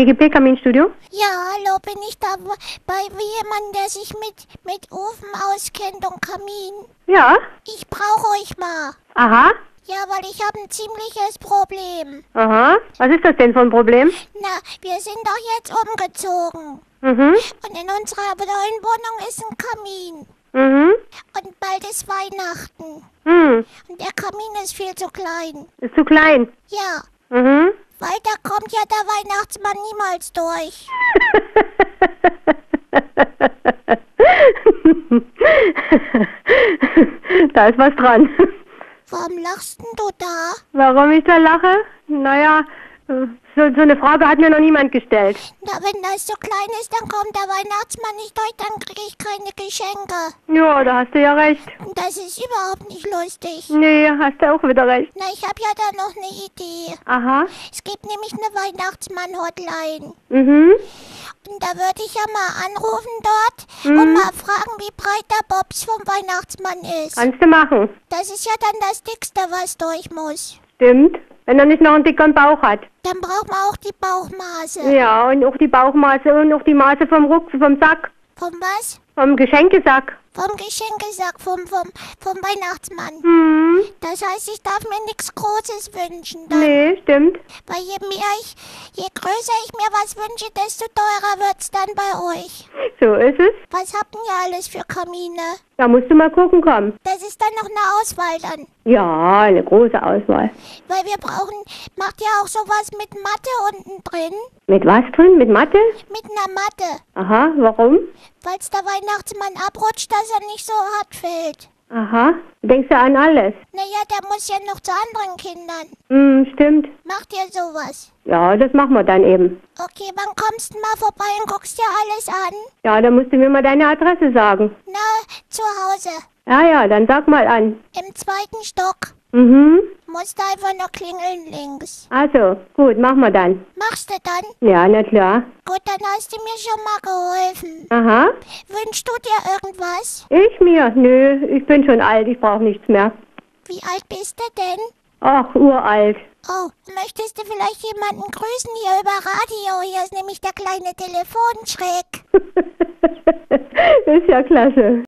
GGP Kaminstudio? Ja, hallo, bin ich da bei jemandem, der sich mit Ofen auskennt und Kamin? Ja. Ich brauche euch mal. Aha. Ja, weil ich habe ein ziemliches Problem. Aha. Was ist das denn für ein Problem? Na, wir sind doch jetzt umgezogen. Mhm. Und in unserer neuen Wohnung ist ein Kamin. Mhm. Und bald ist Weihnachten. Hm. Und der Kamin ist viel zu klein. Ist zu klein. Ja, Mhm. weil da kommt ja der Weihnachtsmann niemals durch. Da ist was dran. Warum lachst denn du da? Warum ich da lache? Naja, so eine Frage hat mir noch niemand gestellt. Na, wenn das so klein ist, dann kommt der Weihnachtsmann nicht durch, dann kriege ich keine Geschenke. Ja, da hast du ja recht. Und das ist überhaupt nicht lustig. Nee, hast du auch wieder recht. Na, ich habe ja da noch eine Idee. Aha. Es gibt nämlich eine Weihnachtsmann-Hotline. Mhm. Und da würde ich ja mal anrufen dort und mal fragen, wie breit der Bobs vom Weihnachtsmann ist. Kannst du machen. Das ist ja dann das Dickste, was durch muss. Stimmt. Wenn er nicht noch einen dickeren Bauch hat. Dann braucht man auch die Bauchmaße. Ja, und auch die Bauchmaße und auch die Maße vom Sack. Vom was? Vom Geschenkesack. Vom Geschenkesack, vom Weihnachtsmann. Hm. Das heißt, ich darf mir nichts Großes wünschen dann. Nee, stimmt. Weil je größer ich mir was wünsche, desto teurer wird's dann bei euch. So ist es. Was habt ihr alles für Kamine? Da musst du mal gucken kommen. Das ist dann noch eine Auswahl dann. Ja, eine große Auswahl. Weil wir brauchen, macht ihr auch sowas mit Matte unten drin? Mit was drin? Mit Matte? Mit einer Matte. Aha, warum? Falls der Weihnachtsmann abrutscht, dass er nicht so hart fällt. Aha, denkst du an alles? Naja, der muss ja noch zu anderen Kindern. Stimmt. Macht ihr sowas? Ja, das machen wir dann eben. Okay, wann kommst du mal vorbei und guckst dir alles an? Ja, dann musst du mir mal deine Adresse sagen. Na, zu Hause. Ja, dann sag mal an. Im 2. Stock. Mhm. Musst du einfach nur klingeln links. Also, gut, machen wir dann. Machst du dann? Ja, na klar. Gut, dann hast du mir schon mal geholfen. Aha. Wünschst du dir irgendwas? Ich mir? Nö, ich bin schon alt, ich brauche nichts mehr. Wie alt bist du denn? Ach, uralt. Oh, möchtest du vielleicht jemanden grüßen hier über Radio? Hier ist nämlich der kleine Telefonschreck. Ist ja klasse.